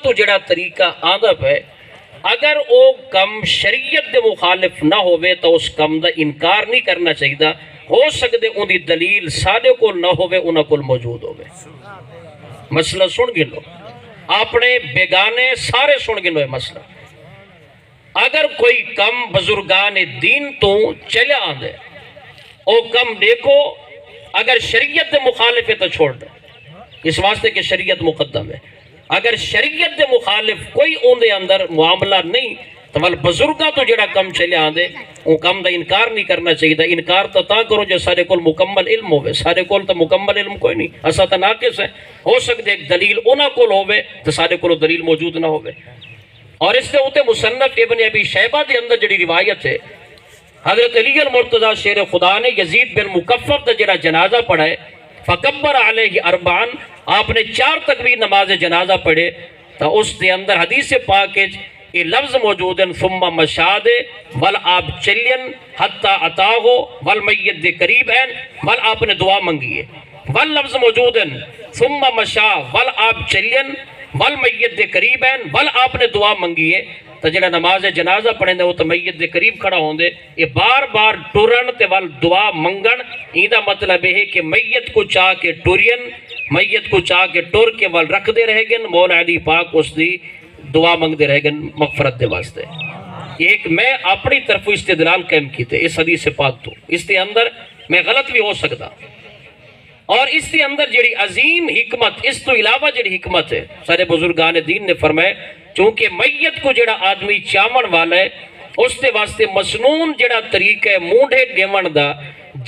تو جڑا طریقہ آندا ہے اگر او کم شریعت دے مخالف نہ ہوئے تو اس کم دا انکار نہیں کرنا چاہیے. ہو سکتے ان دی دلیل سارے کو نہ ہوئے انہاں کو موجود ہوئے. مسئلہ سن گنو اپنے بیگانے سارے سن گنو ہے مسئلہ. اگر کوئی کم بزرگان دین تو چلے آندے او کم دیکھو اگر شریعت دے مخالف ہے تو چھوڑ دے اس واسطے کہ شریعت مقدم ہے. اگر شریعت دے مخالف کوئی اون دے اندر معاملہ نہیں تو ول بزرگاں تو جڑا کم چلے آندے وہ کم دا انکار نہیں کرنا چاہیے. انکار تو تا کرو جو سارے کول مکمل علم ہوئے. سارے کول تو مکمل علم کوئی نہیں اسا تو ناقص ہے. ہو سکتے ایک دلیل انہاں کول ہوئے تو سارے کول دلیل موجود نہ ہوئے. اور اس سے ہوتے مصنف ابن ابی شیبہ دے اندر جڑی روایت ہے حضرت علی المرتضی شیر خدا نے یزید بن مکفف دا جڑا جنازہ پڑھا ہے فکبر علیہ اربعن آپ نے 4 تکبیر نماز جنازہ پڑھے تو اس دے اندر حدیث پاک یہ لفظ موجود ہیں ثم مشاد ول آپ چلین حتی اتاہو والمیت دے قریب ہیں ول آپ نے دعا منگی ہے. ول لفظ موجود ہیں ثم مشا ول آپ چلین والمیت دے قریب ہیں ول آپ نے دعا منگی ہے. تو جڑا نماز جنازہ پڑھیں دے وہ تو میت دے قریب کھڑا ہوں دے یہ بار بار ٹورن تے وال دعا منگن ایدہ مطلب ہے کہ میت کو چاہ کے ٹورین میت کو چاہ کے ٹور کے وال رکھ دے رہے گن مولا علی پاک اس دی دعا منگ دے رہے گن مغفرت دے واسطے. ایک میں اپنی طرف استدلال قائم کی تھے اس حدیث پاک تو اس کے اندر میں غلط بھی ہو سکتا اور اس کے اندر جڑی عظیم حکمت اس تو علاوہ جڑی حکمت ہے سارے بزرگان دین نے فرمائے چونکہ میت کو جڑا آدمی چاون والا ہے اس کے واسطے مسنون جڑا طریقہ ہے مونڈے دیون دا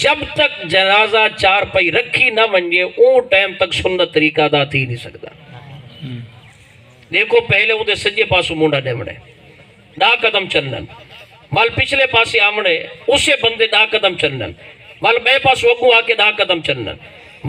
جب تک جنازہ 4 پئی رکھی نہ ونجے اون ٹائم تک سنت طریقہ دا تھی نہیں سکتا. دیکھو پہلے وہ دے سجے پاسو مونڈا دیونے دا قدم چلنن وال پچھلے پاسے آمنے اسے بندے دا قدم چلنن وال بے پاس وگو آکے دا قدم چلنن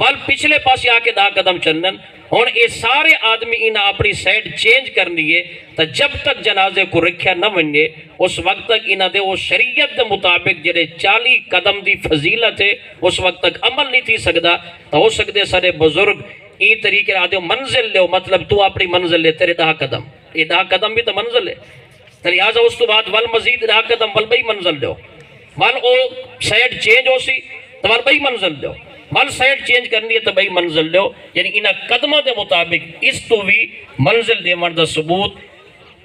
وال پچھلے پاسے آکے دا قدم چلنن. اور یہ سارے آدمی انہاں اپنی سائٹ چینج کرنی ہے تو جب تک جنازے کو رکھیا نہ ونجے اس وقت تک انہاں دے وہ شریعت دے مطابق جڑے 40 قدم دی فضیلت ہے اس وقت تک عمل نہیں تھی سکتا. تو ہو سکتے سارے بزرگ ای طریقے آدھے منزل لے مطلب تو اپنی منزل لے تیرے 10 قدم یہ 10 قدم بھی تو منزل ہے لہٰذا اس تو بعد ول مزید 10 قدم ول بئی منزل لو ول او سائٹ چینج ہو سی تو ول بئی منزل لو ول سائٹ چینج کرنی ہے تو بئی منزل لو. یعنی انہاں قدموں دے مطابق اس تو بھی منزل دیون دا ثبوت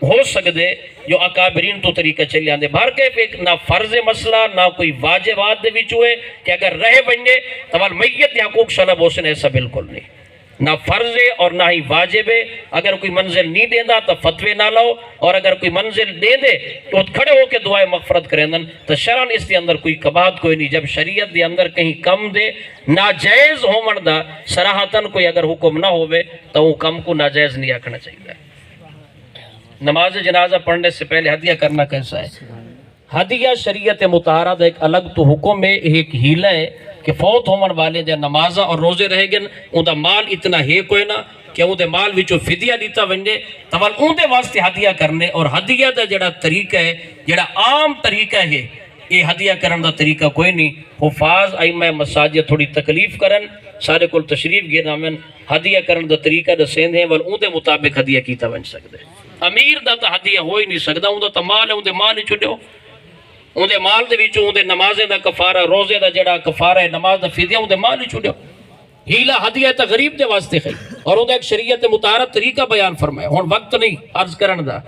ہو سکتے جو اکابرین تو طریقہ چلے آندے. بہر کے ایک نہ فرض مسئلہ نہ کوئی واجبات دے وچ ہوئے کہ اگر رہ بنجے تو ول میت دے حقوق سلب ہو سن ایسا بالکل نہیں. نہ فرض ہے اور نہ ہی واجب ہے. اگر کوئی منزل نہیں دیندہ تو فتوے نہ لاؤ اور اگر کوئی منزل دے دے تو کھڑے ہو کے دعائے مغفرت کریں تو شرعاً اس کے اندر کوئی کباہت کوئی نہیں. جب شریعت دے اندر کہیں کم دے ناجائز ہون دا صراحتاً کوئی اگر حکم نہ ہوئے تو وہ کم کو ناجائز نہیں آکھنا چاہیے. نماز جنازہ پڑھنے سے پہلے ہدیہ کرنا کیسا ہے؟ ہدیہ شریعت مطہرہ دا ایک الگ تو حکم ہے ایک ہیلہ ہے کہ فوت ہومن والے دے نمازہ اور روزے رہ گن ان دا مال اتنا ہے کوئی نہ کہ ان دے مال وچو فدیہ دیتا ونجے تو ان دے واسطے ہدیہ کرنے. اور ہدیہ دا جڑا طریقہ ہے جڑا عام طریقہ ہے یہ ہدیہ کرن دا طریقہ کوئی نہیں. حفاظ ائمہ مساجد تھوڑی تکلیف کرن سارے کول تشریف گینا من ہدیہ کرن دا طریقہ دسین ہیں ول ان دے مطابق ہدیہ کیتا ون سکتے. امیر دا تا ہدیہ ہو ہی نہیں سکتا ان دا تا مال ہے ان دے مال ہی چھڑیو ان دے مال دے وچوں ان دے نمازیں دا کفارہ روزے دا جڑا کفارہ ہے نماز دا فدیہ ان دے مال ہی چھڑیو. ہیلہ ہدیہ تا غریب دے واسطے ہے اور ان دا ایک شریعت مطہرہ طریقہ بیان فرمایا. ہن وقت نہیں عرض کرن دا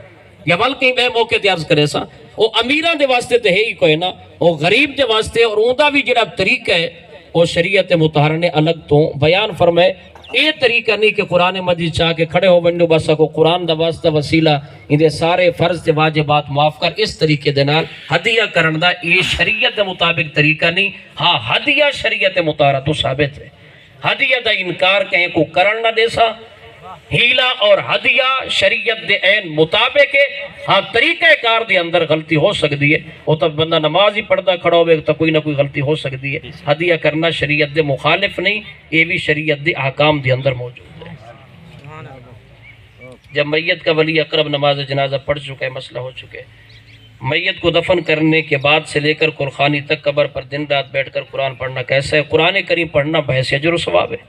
یا بل کہیں بے موقع تے عرض کرے سا وہ امیراں دے واسطے تے ہے ہی کوئی نہ وہ غریب دے واسطے اور ان دا بھی جڑا طریقہ ہے وہ شریعت مطہرہ نے الگ تو بیان فرمائے. یہ طریقہ نہیں کہ قرآن مجید چاہ کے کھڑے ہو بنو بس کو قرآن دا واسطہ وسیلہ اندے سارے فرض تے واجبات معاف کر اس طریقے دے نال ہدیہ کرن دا یہ شریعت دے مطابق طریقہ نہیں. ہاں ہدیہ شریعت مطہرہ تو ثابت ہے. ہدیہ دا انکار کہیں کو کرن نہ دے سا ہیلہ اور ہدیہ شریعت دے عین مطابق ہے. ہاں طریقہ کار دے اندر غلطی ہو سکتی ہے وہ تو بندہ نماز ہی پڑھتا کھڑا ہوئے تو کوئی نہ کوئی غلطی ہو سکتی ہے. ہدیہ کرنا شریعت دے مخالف نہیں یہ بھی شریعت دے احکام دے اندر موجود ہے. جب میت کا ولی اقرب نماز جنازہ پڑھ چکا ہے مسئلہ ہو چکے میت کو دفن کرنے کے بعد سے لے کر قرخانی تک قبر پر دن رات بیٹھ کر قرآن پڑھنا کیسا ہے؟ قرآن کریم پڑھنا بحث اجر و ثواب ہے.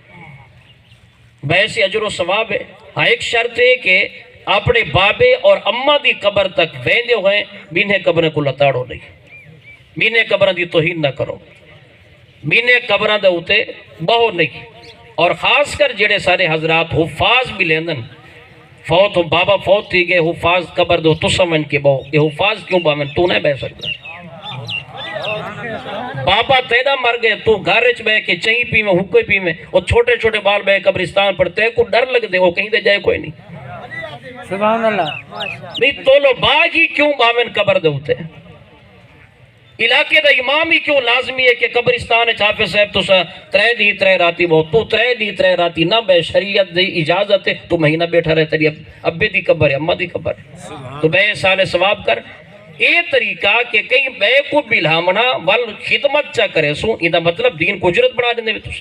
بحث اجر و ثواب ہے. ہاں ایک شرط ہے کہ اپنے بابے اور اما دی قبر تک ویندے ہوئے بینے قبریں کو لتاڑو نہیں، بینے قبریں دی توہین نہ کرو، بینے قبریں دے ہوتے بہو نہیں۔ اور خاص کر جڑے سارے حضرات حفاظ بھی لیندن، فوت ہو بابا فوت تھی گئے حفاظ قبر دو تو سمن کے بہو، یہ حفاظ کیوں بامن تو نہیں بہ سکتا؟ بابا تیدا مر گئے تو گھر وچ بہ کے چہیں پی میں حکوئی پی میں، اور چھوٹے چھوٹے بال بہ قبرستان پر تے کو ڈر لگ دے وہ کہیں دے جائے کوئی نہیں۔ سبحان اللہ۔ نہیں تو لو باغ ہی کیوں بامن قبر دے ہوتے ہیں؟ علاقے دا امام ہی کیوں لازمی ہے کہ قبرستان حافظ صاحب تو ترے دی ترے راتی بہت تو ترے دی ترے راتی نہ بے شریعت دی اجازت ہے تو مہینہ بیٹھا رہے تری ابے دی قبر ہے امہ دی قبر ہے تو بے سال ثواب کر۔ یہ طریقہ کہ کئی بے کو بلہامنا وال خدمت چا کرے سو یہ دا مطلب دین کو اجرت بڑھا دیں دے تو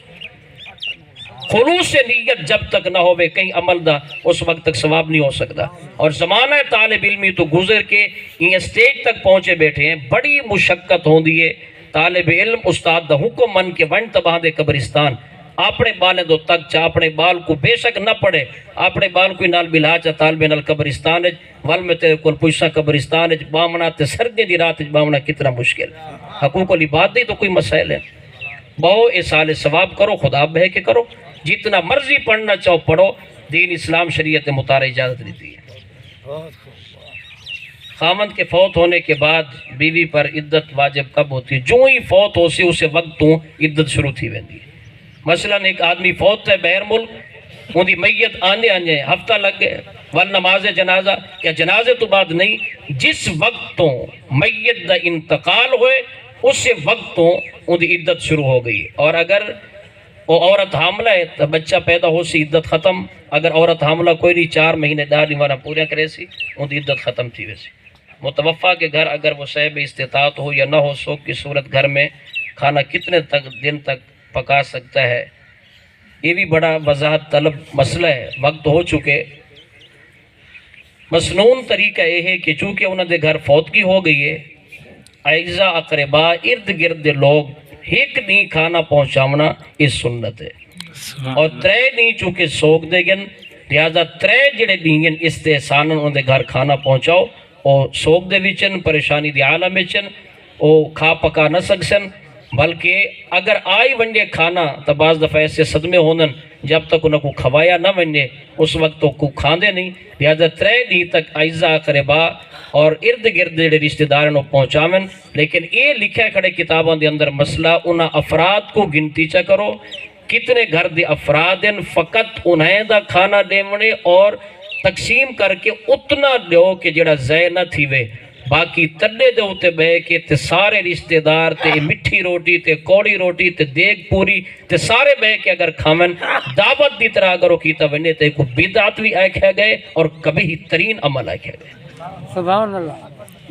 خلوص نیت جب تک نہ ہوئے کہیں عمل دا اس وقت تک ثواب نہیں ہو سکتا۔ اور زمانہ طالب علمی تو گزر کے یہ اسٹیج تک پہنچے بیٹھے ہیں، بڑی مشقت ہوں دیئے طالب علم استاد دا حکم من کے ون تباہ دے قبرستان اپنے بالیں دو تک چا اپنے بال کو بے شک نہ پڑے اپنے بال کوئی نال بلا چا طالب نال قبرستان ول میں تیرے کل پوچھا قبرستان بامنا تے سردے دی رات بامنا کتنا مشکل، حقوق والی بات نہیں تو کوئی مسائل ہے۔ بہو اے سال ثواب کرو، خدا بہ کے کرو، جتنا مرضی پڑھنا چاہو پڑھو، دین اسلام شریعت مطالعہ اجازت دیتی ہے۔ خامند کے فوت ہونے کے بعد بیوی پر عدت واجب کب ہوتی ہے؟ جو ہی فوت ہو سی اسے وقت تو عدت شروع تھی ویندی ہے۔ مثلا ایک آدمی فوت ہے بہر ملک ان دی میت آنے آنے ہفتہ لگ گئے ول نماز جنازہ یا جنازے تو بعد نہیں، جس وقت تو میت دا انتقال ہوئے اس وقت تو ان دی عدت شروع ہو گئی۔ اور اگر وہ عورت حاملہ ہے تو بچہ پیدا ہو سی عدت ختم، اگر عورت حاملہ کوئی نہیں 4 مہینے دار والا پورا کرے سی ان دی عدت ختم تھی ویسی۔ متوفہ کے گھر اگر وہ صاحب استطاعت ہو یا نہ ہو سوگ کی صورت گھر میں کھانا کتنے دن تک پکا سکتا ہے، یہ بھی بڑا وضاحت طلب مسئلہ ہے، وقت ہو چکے۔ مسنون طریقہ یہ ہے کہ چونکہ انہوں نے گھر فوتگی ہو گئی ہے، اعزاء اقربا ارد گرد لوگ ایک نہیں کھانا پہنچاونا اس سنت ہے، اور 3 نہیں چونکہ سوگ دے گن لہذا 3 جڑے نہیں استحسانن انہوں نے گھر کھانا پہنچاؤ، اور سوگ دے وچن پریشانی دی عالم وچن او کھا پکا نہ سکسن، بلکہ اگر آئی ونڈے کھانا تو بعض دفعہ ایسے صدمے ہونن جب تک انہوں کو کھوایا نہ ونڈے اس وقت تو کو کھاندے نہیں، لہذا 3 دن تک اعزاء اقربا اور ارد گرد جڑے رشتہ داروں پہنچاون۔ لیکن یہ لکھا کھڑے کتابوں دے اندر مسئلہ انہاں افراد کو گنتی چا کرو کتنے گھر دے افراد ہیں، فقط انہیں دا کھانا دیونے اور تقسیم کر کے اتنا دیو کہ جڑا ضائع نہ تھی وے، باقی تڈے دے ہوتے بے کہ تے سارے رشتہ دار تے مٹھی روٹی تے کوڑی روٹی تے دیگ پوری تے سارے بے کہ اگر کھامن دعوت دی طرح اگر وہ کیتا بنے تے کو بدعت بھی آئے گئے اور کبھی ہی ترین عمل آئے گئے۔ سبحان اللہ۔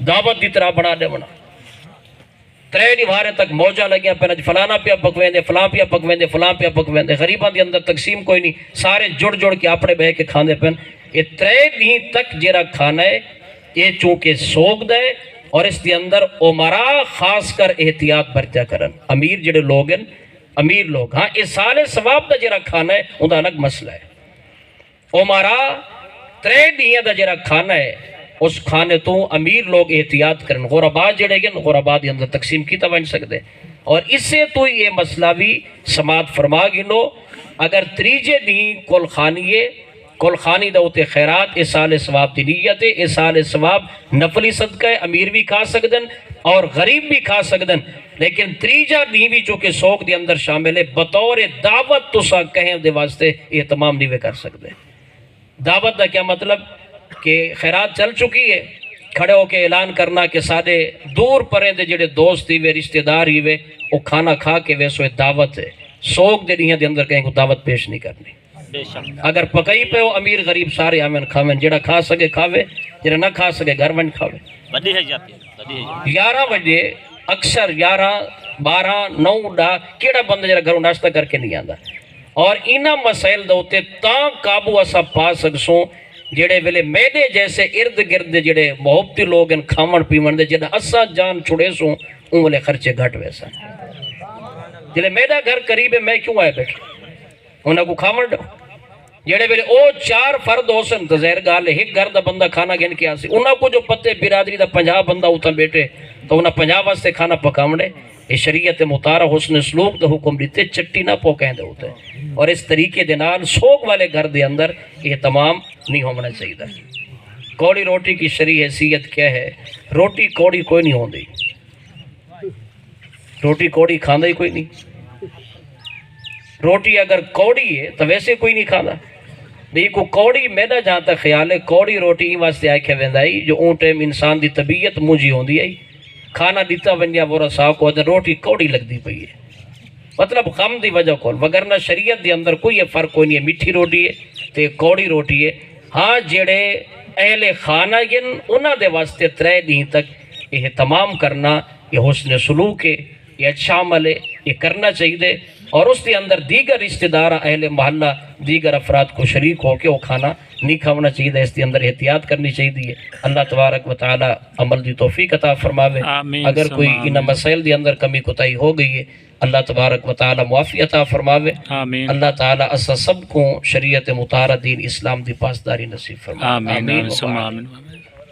دعوت دی طرح بنا دے بنا 3 نوارے تک موجہ لگیا پہنا فلانا پیا پکوین دے فلاں پیا پکوین دے فلاں پیا پکوین دے، غریبان دی اندر تقسیم کوئی نہیں، سارے جڑ کے اپنے بے کے کھاندے پہن۔ یہ 3 دن تک جیرا کھانا ہے یہ چونکہ سوگ دے اور اس دی اندر عمرہ خاص کر احتیاط برتیا کرن، امیر جڑے لوگ ہیں امیر لوگ، ہاں اس سال ثواب دا جیرا کھانا ہے ان دا الگ مسئلہ ہے۔ عمرہ 3 دن دا جیرا کھانا ہے اس کھانے تو امیر لوگ احتیاط کرن، غربا جڑے گن غربا دی اندر تقسیم کی بن سکتے، اور اس سے تو یہ مسئلہ بھی سماعت فرما گنو اگر 3 دن کل خانی دا ہوتے خیرات اس سال ثواب دی نیت ہے، اس سال ثواب نفلی صدقہ ہے، امیر بھی کھا سکدن اور غریب بھی کھا سکدن، لیکن 3 دن بھی چونکہ سوگ دی اندر شامل ہے بطور دعوت تو سا کہیں دے واسطے اہتمام نہیں کر سکتے۔ دعوت دا کیا مطلب کہ خیرات چل چکی ہے، کھڑے ہو کے اعلان کرنا کہ سارے دور پریں دے جڑے دوست ہی وے رشتہ دار ہی وے وہ کھانا کھا کے ویسو دعوت ہے، سوگ دے نہیں دے اندر کہیں کو دعوت پیش نہیں کرنی۔ اگر پکئی پہ ہو امیر غریب سارے آمین کھاویں، جڑا کھا سکے کھاوے، جڑا نہ کھا سکے گھر ون کھاوے۔ 11 بجے اکثر 11 12 9 ڈا کیڑا بندہ جڑا گھروں ناشتہ کر کے نہیں آندا، اور انہاں مسائل دوتے تاں قابو اسا پا سکسوں جڑے ویلے میدے جیسے ارد گرد جڑے محبتی لوگ ان کھامن پیمن دے جڑا اسا جان چھڑے سوں ان والے خرچے گھٹ ویسا جڑے میدہ گھر قریب ہے میں کیوں آئے بیٹھے انہاں کو کھامن ڈو، جڑے ویلے او 4 فرد ہو سن تو ظاہر گال ہے ایک گھر دا بندہ کھانا گن کے آسی انہاں کو جو پتے برادری دا 50 بندہ اتھا بیٹھے تو انہاں 50 واسطے کھانا پکاوڑے یہ شریعت مطالعہ حسن سلوک دا حکم دیتے چٹی نہ پوکیں دے ہوتے اور اس طریقے دے نال سوگ والے گھر دے اندر یہ تمام نہیں ہونا چاہیے کوڑی روٹی کی شرعی حیثیت کیا ہے روٹی کوڑی کوئی نہیں ہوندی روٹی کوڑی کھاندہ ہی کوئی نہیں روٹی اگر کوڑی ہے تو ویسے کوئی نہیں کھانا دیکھو کوڑی میرا جہاں تک خیال ہے کوڑی روٹی واسطے آئے ویندائی جو اون ٹائم انسان دی طبیعت مجھی ہوندی آئی کھانا دیتا ونیا بورا صاحب کو روٹی کوڑی لگ دی پئی ہے مطلب غم دی وجہ کول وگرنہ شریعت دی اندر کوئی فرق کوئی نہیں ہے میٹھی روٹی ہے تے کوڑی روٹی ہے ہاں جڑے اہل خانہ گن انہاں دے واسطے 3 دن تک یہ تمام کرنا یہ حسن سلوک ہے یہ اچھا عمل ہے یہ کرنا چاہیے اور اس کے اندر دیگر رشتہ دار اہل محلہ دیگر افراد کو شریک ہو کے وہ کھانا نہیں کھانا چاہیے اس کے اندر احتیاط کرنی چاہیے اللہ تبارک و تعالی عمل دی توفیق عطا فرماوے اگر کوئی ان مسائل دی اندر کمی کوتاہی ہو گئی ہے اللہ تبارک و تعالی معافی عطا فرماوے اللہ تعالی اسا سب کو شریعت مطہرہ دین اسلام دی پاسداری نصیب فرماوے آمین